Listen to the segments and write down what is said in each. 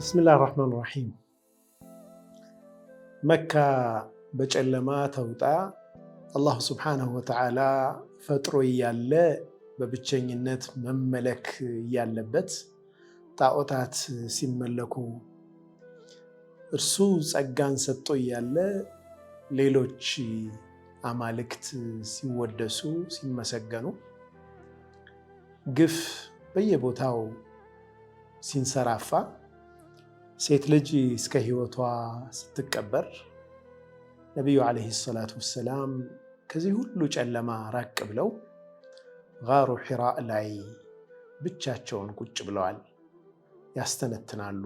بسم الله الرحمن الرحيم مكة بجلما توتا الله سبحانه وتعالى فترو يالا ببچኝነት መመለክ ያለበት ጣዖታት ሲመለኩ እርሱ ጸጋን ሰጥቶ ያለ ሌሎች አማልክት ሲወደሱ ሲመሰገኑ ግፍ በየቦታው ሲንሰራፋ ሴት ልጅ እስከ ህይወቷ ስትቀበር ነብዩ አለይሂ ሰላቱ ወሰላም ከዚህ ሁሉ ጨለማ ራቅ ብለው ጋሩ ሒራ ላይ ብቻቸውን ቁጭ ብለዋል። ያስተነትናሉ።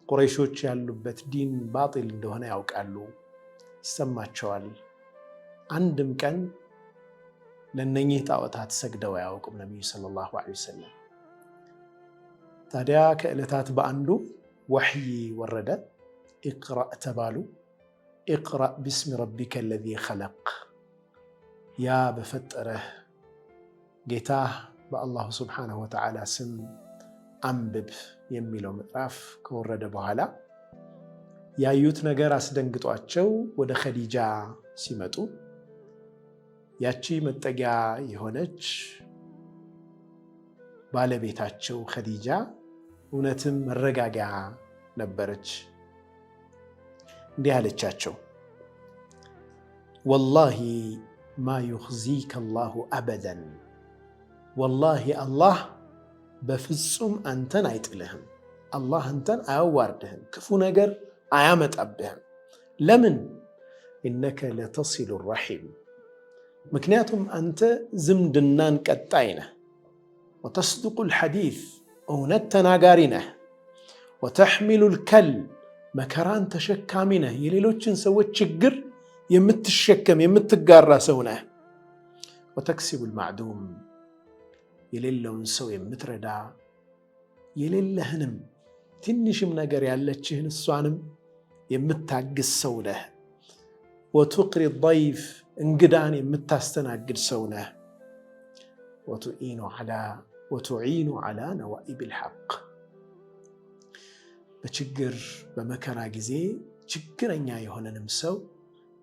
ቁረይሾች ያሉበት ዲን ባጢል እንደሆነ ያውቃሉ፣ ይሰማቸዋል። አንድም ቀን ለነኚህ ጣዖታት ሰግደው አያውቁም ነብዩ ሰለላሁ ዐለይሂ ወሰለም። ታዲያ ከዕለታት በአንዱ ወሕይ ወረደ። ኢቅራእ ተባሉ። ኢቅራእ ቢስሚ ረቢከ አለዚ ኸለቅ፣ ያ በፈጠረህ ጌታ በአላሁ ስብሓነሁ ወተዓላ ስም አንብብ የሚለው ምዕራፍ ከወረደ በኋላ ያዩት ነገር አስደንግጧቸው ወደ ኸዲጃ ሲመጡ ያቺ መጠጊያ የሆነች ባለቤታቸው ኸዲጃ እውነትም መረጋጊያ ነበረች። እንዲህ አለቻቸው፣ ወላሂ ማ ዩኽዚከ አላሁ አበደን፣ ወላሂ አላህ በፍጹም አንተን አይጥልህም፣ አላህ አንተን አያዋርድህም፣ ክፉ ነገር አያመጣብህም። ለምን? ኢነከ ለተሲሉ ረሒም፣ ምክንያቱም አንተ ዝምድናን ቀጣይ ነህ። ወተስዱቁ ልሐዲስ፣ እውነት ተናጋሪ ነህ። ወተሕሚሉ ልከል፣ መከራን ተሸካሚ ነህ። የሌሎችን ሰዎች ችግር የምትሸከም የምትጋራ ሰው ነህ። ወተክሲቡ ልማዕዱም፣ የሌለውን ሰው የምትረዳ የሌለህንም ትንሽም ነገር ያለችህን እሷንም የምታግዝ ሰው ነህ። ወቱቅሪ ضይፍ፣ እንግዳን የምታስተናግድ ሰው ነህ። ወቱዒኑ ዐላ ነዋኢብ ልሐቅ፣ በችግር በመከራ ጊዜ ችግረኛ የሆነንም ሰው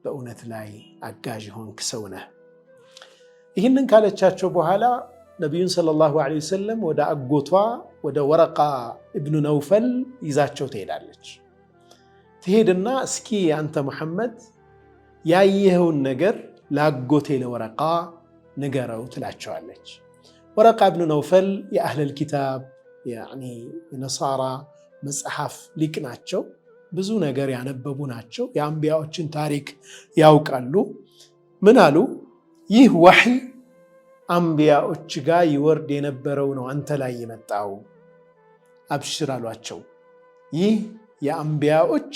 በእውነት ላይ አጋዥ ሆንክ ሰው ነህ። ይህንን ካለቻቸው በኋላ ነቢዩን ሰለላሁ ዐለይሂ ወሰለም ወደ አጎቷ ወደ ወረቃ እብኑ ነውፈል ይዛቸው ትሄዳለች። ትሄድና እስኪ አንተ ሙሐመድ ያየኸውን ነገር ለአጎቴ ለወረቃ ንገረው ትላቸዋለች። ወረቃ እብኑ ነውፈል የአህለል ኪታብ የነሳራ መጽሐፍ ሊቅ ናቸው። ብዙ ነገር ያነበቡ ናቸው። የአንቢያዎችን ታሪክ ያውቃሉ። ምን አሉ? ይህ ወሕይ አንቢያዎች ጋር ይወርድ የነበረው ነው አንተ ላይ የመጣው፣ አብሽር አሏቸው። ይህ የአንቢያዎች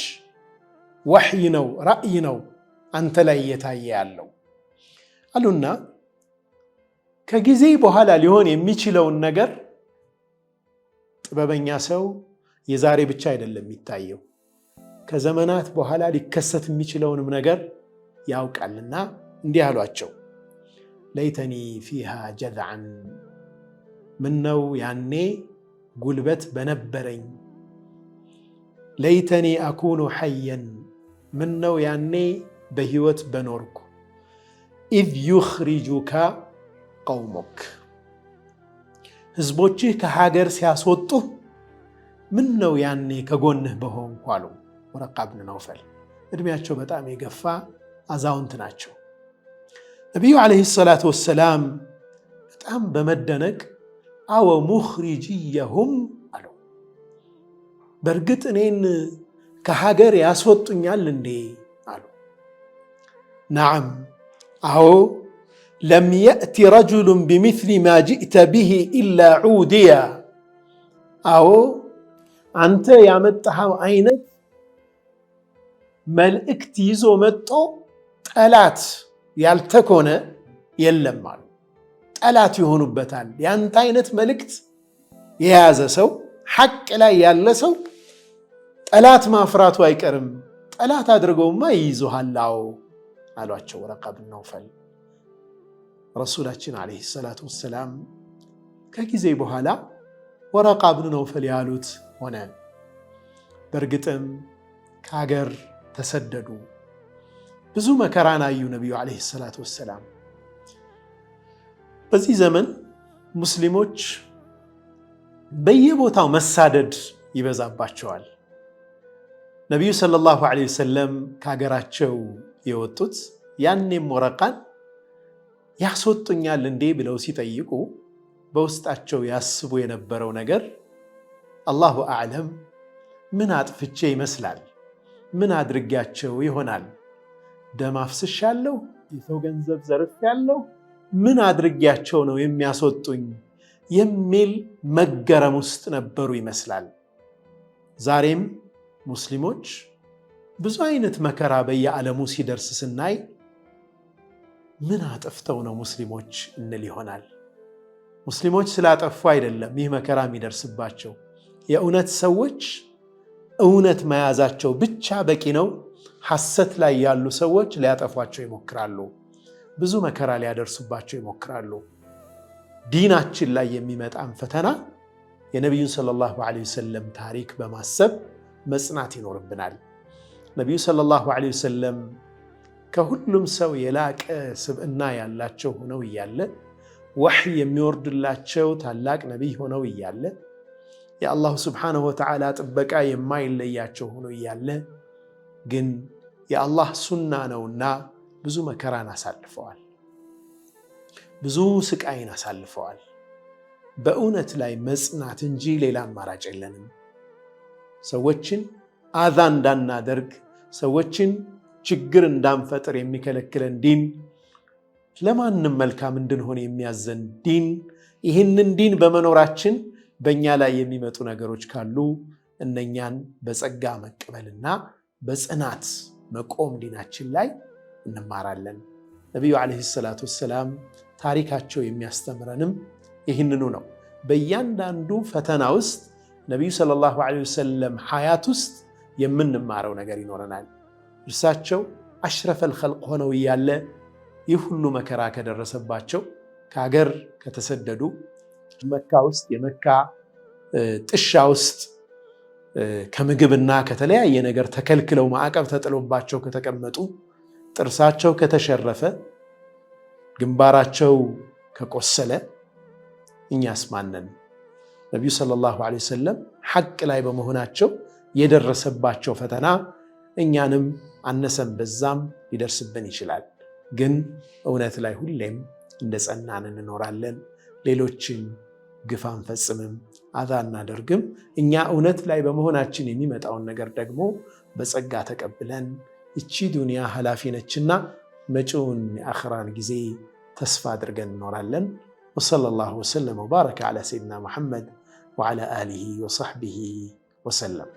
ወሕይ ነው፣ ራእይ ነው አንተ ላይ እየታየ ያለው አሉና ከጊዜ በኋላ ሊሆን የሚችለውን ነገር ጥበበኛ ሰው የዛሬ ብቻ አይደለም የሚታየው፣ ከዘመናት በኋላ ሊከሰት የሚችለውንም ነገር ያውቃልና እንዲህ አሏቸው፣ ለይተኒ ፊሃ ጀዝዐን፣ ምነው ያኔ ጉልበት በነበረኝ፣ ለይተኒ አኩኑ ሐየን፣ ምነው ያኔ በህይወት በኖርኩ፣ ኢዝ ዩኽሪጁካ ቀውሙክ፣ ህዝቦችህ ከሀገር ሲያስወጡህ ምን ነው ያኔ ከጎንህ በሆንኩ አሉ ወረቃ እብኑ ነውፈል። እድሜያቸው በጣም የገፋ አዛውንት ናቸው። ነቢዩ ዓለይሂ ሰላቱ ወሰላም በጣም በመደነቅ አወ ሙኽሪጅየሁም አሉ፣ በእርግጥ እኔን ከሀገር ያስወጡኛል እንዴ አሉ። ነዓም፣ አዎ፣ ለም የእቲ ረጁሉን ቢሚስሊ ማ ጅእተ ብሂ ኢላ ዑድያ፣ አዎ አንተ ያመጣኸው አይነት መልእክት ይዞ መጥቶ ጠላት ያልተኮነ የለም አሉ። ጠላት ይሆኑበታል። ያንተ አይነት መልእክት የያዘ ሰው፣ ሐቅ ላይ ያለ ሰው ጠላት ማፍራቱ አይቀርም፣ ጠላት አድርገውማ ይይዙሃል አሏቸው ወረቃ እብኑ ነውፈል። ረሱላችን ዓለይሂ ሰላቱ ወሰላም ከጊዜ በኋላ ወረቃ እብኑ ነውፈል ያሉት ሆነ። በእርግጥም ከሀገር ተሰደዱ። ብዙ መከራን አዩ ነቢዩ ዓለይሂ ሰላቱ ወሰላም። በዚህ ዘመን ሙስሊሞች በየቦታው መሳደድ ይበዛባቸዋል። ነቢዩ ሰለላሁ ዓለይሂ ወሰለም ከሀገራቸው የወጡት ያኔም ወረቃን ያስወጡኛል እንዴ ብለው ሲጠይቁ በውስጣቸው ያስቡ የነበረው ነገር አላሁ አዕለም፣ ምን አጥፍቼ ይመስላል? ምን አድርጊያቸው ይሆናል? ደም አፍስሻለሁ? የሰው ገንዘብ ዘርፌያለሁ? ምን አድርጊያቸው ነው የሚያስወጡኝ? የሚል መገረም ውስጥ ነበሩ ይመስላል። ዛሬም ሙስሊሞች ብዙ አይነት መከራ በየዓለሙ ሲደርስ ስናይ ምን አጥፍተው ነው ሙስሊሞች እንል ይሆናል። ሙስሊሞች ስላጠፉ አይደለም ይህ መከራ የሚደርስባቸው። የእውነት ሰዎች እውነት መያዛቸው ብቻ በቂ ነው። ሐሰት ላይ ያሉ ሰዎች ሊያጠፏቸው ይሞክራሉ፣ ብዙ መከራ ሊያደርሱባቸው ይሞክራሉ። ዲናችን ላይ የሚመጣን ፈተና የነቢዩን ሰለላሁ ዐለይሂ ወሰለም ታሪክ በማሰብ መጽናት ይኖርብናል። ነቢዩ ሰለላሁ ዐለይሂ ወሰለም ከሁሉም ሰው የላቀ ስብዕና ያላቸው ሆነው እያለ፣ ወሕይ የሚወርድላቸው ታላቅ ነቢይ ሆነው እያለ፣ የአላሁ ስብሓነሁ ወተዓላ ጥበቃ የማይለያቸው ሆነው እያለ ግን የአላህ ሱና ነውና ብዙ መከራን አሳልፈዋል፣ ብዙ ስቃይን አሳልፈዋል። በእውነት ላይ መጽናት እንጂ ሌላ አማራጭ የለንም። ሰዎችን አዛ እንዳናደርግ፣ ሰዎችን ችግር እንዳንፈጥር የሚከለክለን ዲን፣ ለማንም መልካም እንድንሆን የሚያዘን ዲን፣ ይህንን ዲን በመኖራችን በእኛ ላይ የሚመጡ ነገሮች ካሉ እነኛን በጸጋ መቀበልና በጽናት መቆም ዲናችን ላይ እንማራለን። ነቢዩ ዓለይሂ ሰላቱ ወሰላም ታሪካቸው የሚያስተምረንም ይህንኑ ነው። በእያንዳንዱ ፈተና ውስጥ ነቢዩ ሰለላሁ ዐለይሂ ወሰለም ሐያት ውስጥ የምንማረው ነገር ይኖረናል። እርሳቸው አሽረፈል ኸልቅ ሆነው እያለ ይህ ሁሉ መከራ ከደረሰባቸው ከሀገር ከተሰደዱ መካ ውስጥ የመካ ጥሻ ውስጥ ከምግብና ከተለያየ ነገር ተከልክለው ማዕቀብ ተጥሎባቸው ከተቀመጡ፣ ጥርሳቸው ከተሸረፈ፣ ግንባራቸው ከቆሰለ እኛስ ማነን? ነቢዩ ሰለላሁ ዐለይሂ ወሰለም ሐቅ ላይ በመሆናቸው የደረሰባቸው ፈተና እኛንም አነሰም በዛም ሊደርስብን ይችላል። ግን እውነት ላይ ሁሌም እንደ ጸናን እንኖራለን። ሌሎችን ግፍ አንፈጽምም፣ አዛ እናደርግም። እኛ እውነት ላይ በመሆናችን የሚመጣውን ነገር ደግሞ በጸጋ ተቀብለን እቺ ዱንያ ኃላፊ ነችና መጪውን የአኽራን ጊዜ ተስፋ አድርገን እንኖራለን። ወሰለላሁ ወሰለም ወባረከ ዐላ ሰይድና ሙሐመድ ወዐላ አሊሂ ወሰሕቢሂ ወሰለም።